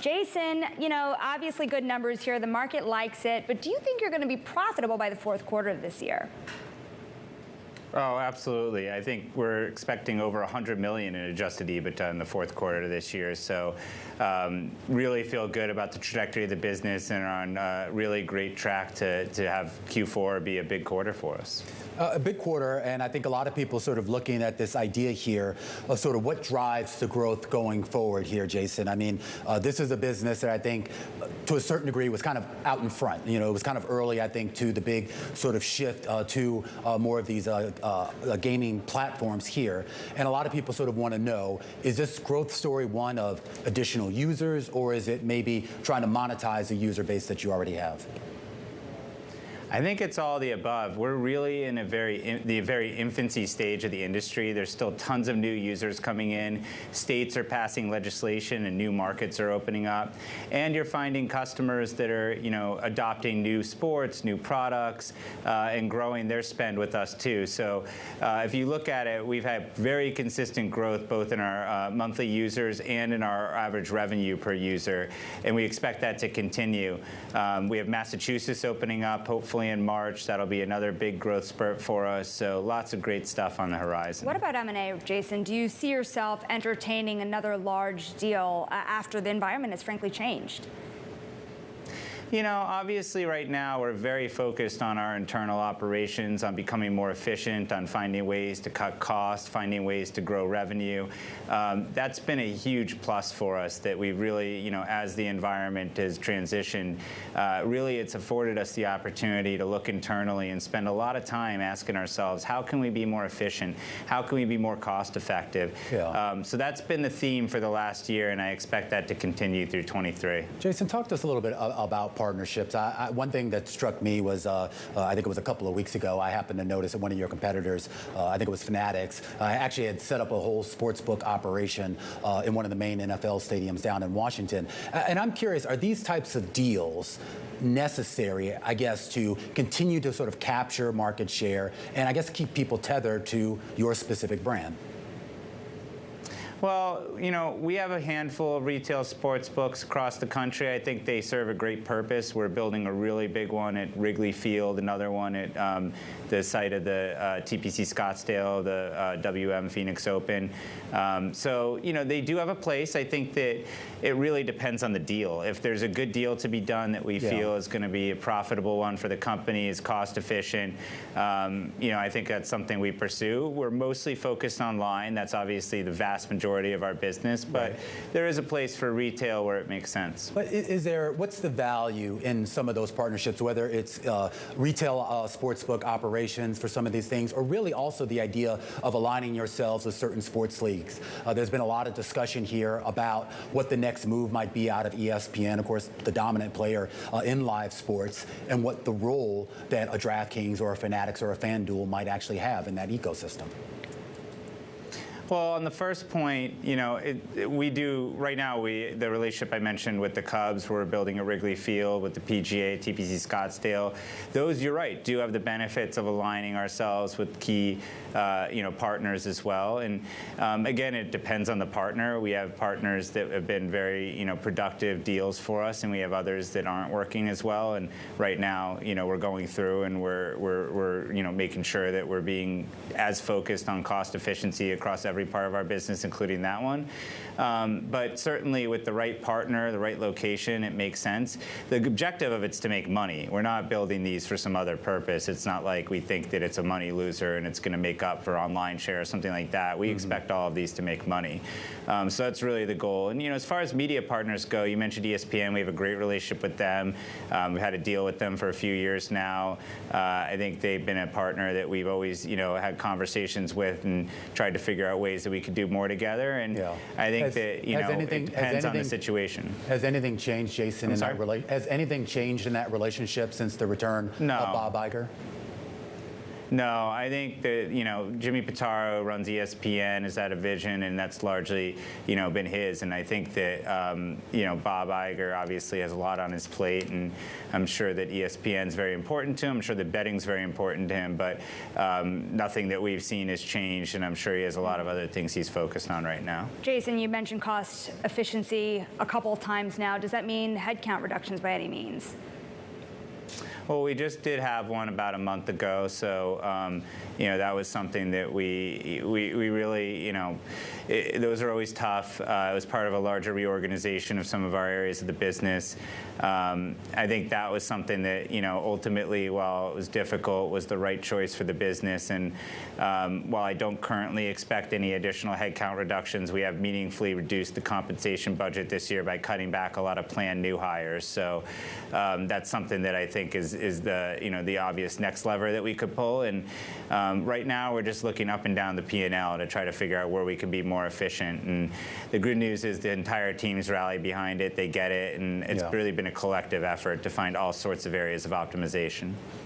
Jason, obviously good numbers here. The market likes it. But do you think you're going to be profitable by the fourth quarter of this year? Oh, absolutely. I think we're expecting over $100 million in adjusted EBITDA in the fourth quarter of this year. So really feel good about the trajectory of the business and are on a really great track to have Q4 be a big quarter for us. A big quarter, and I think a lot of people sort of looking at this idea here of sort of what drives the growth going forward here, Jason. I mean, this is a business that I think to a certain degree was kind of out in front. It was kind of early, I think, to the big sort of shift to more of these gaming platforms here. And a lot of people sort of want to know, is this growth story one of additional users, or is it maybe trying to monetize the user base that you already have? I think it's all the above. We're really in the very infancy stage of the industry. There's still tons of new users coming in. States are passing legislation and new markets are opening up. And you're finding customers that are, adopting new sports, new products, and growing their spend with us too. So if you look at it, we've had very consistent growth both in our monthly users and in our average revenue per user. And we expect that to continue. We have Massachusetts opening up, hopefully in March. That'll be another big growth spurt for us. So lots of great stuff on the horizon. What about M&A, Jason? Do you see yourself entertaining another large deal after the environment has frankly changed? Obviously right now we're very focused on our internal operations, on becoming more efficient, on finding ways to cut costs, finding ways to grow revenue. That's been a huge plus for us that we really, as the environment has transitioned, really it's afforded us the opportunity to look internally and spend a lot of time asking ourselves, how can we be more efficient? How can we be more cost effective? Yeah. So that's been the theme for the last year, and I expect that to continue through 23. Jason, talk to us a little bit about partnerships. One thing that struck me was, I think it was a couple of weeks ago, I happened to notice that one of your competitors, I think it was Fanatics, actually had set up a whole sportsbook operation in one of the main NFL stadiums down in Washington. And I'm curious, are these types of deals necessary, I guess, to continue to sort of capture market share and I guess keep people tethered to your specific brand? Well, we have a handful of retail sports books across the country. I think they serve a great purpose. We're building a really big one at Wrigley Field, another one at the site of the TPC Scottsdale, the WM Phoenix Open. So, they do have a place. I think that it really depends on the deal. If there's a good deal to be done that we feel is going to be a profitable one for the company, is cost efficient, I think that's something we pursue. We're mostly focused online. That's obviously the vast majority of our business, but there is a place for retail where it makes sense. But what's the value in some of those partnerships, whether it's retail sportsbook operations for some of these things, or really also the idea of aligning yourselves with certain sports leagues? There's been a lot of discussion here about what the next move might be out of ESPN, of course, the dominant player in live sports, and what the role that a DraftKings or a Fanatics or a FanDuel might actually have in that ecosystem. Well, on the first point, we do, right now, the relationship I mentioned with the Cubs, we're building at Wrigley Field with the PGA, TPC Scottsdale. Those, you're right, do have the benefits of aligning ourselves with key, partners as well. And again, it depends on the partner. We have partners that have been very, productive deals for us, and we have others that aren't working as well. And right now, we're going through and we're making sure that we're being as focused on cost efficiency across every part of our business, including that one. But certainly with the right partner, the right location, it makes sense. The objective of it's to make money. We're not building these for some other purpose. It's not like we think that it's a money loser and it's going to make up for online share or something like that. We expect all of these to make money. So that's really the goal. And as far as media partners go, you mentioned ESPN. We have a great relationship with them. We've had a deal with them for a few years now. I think they've been a partner that we've always, had conversations with and tried to figure out ways that we could do more together. And I think that it depends on the situation. Has anything changed, Jason? Has anything changed in that relationship since the return of Bob Iger? No, I think that, Jimmy Pitaro runs ESPN, is that a vision, and that's largely, been his. And I think that, Bob Iger obviously has a lot on his plate, and I'm sure that ESPN is very important to him. I'm sure that betting's very important to him, but nothing that we've seen has changed, and I'm sure he has a lot of other things he's focused on right now. Jason, you mentioned cost efficiency a couple of times now. Does that mean headcount reductions by any means? Well, we just did have one about a month ago, so that was something that we really, those are always tough. It was part of a larger reorganization of some of our areas of the business. I think that was something that, ultimately, while it was difficult, was the right choice for the business. And while I don't currently expect any additional headcount reductions, we have meaningfully reduced the compensation budget this year by cutting back a lot of planned new hires. So that's something that I think is the obvious next lever that we could pull. And right now, we're just looking up and down the P&L to try to figure out where we can be more efficient. And the good news is the entire team's rallied behind it. They get it, and it's really been a collective effort to find all sorts of areas of optimization.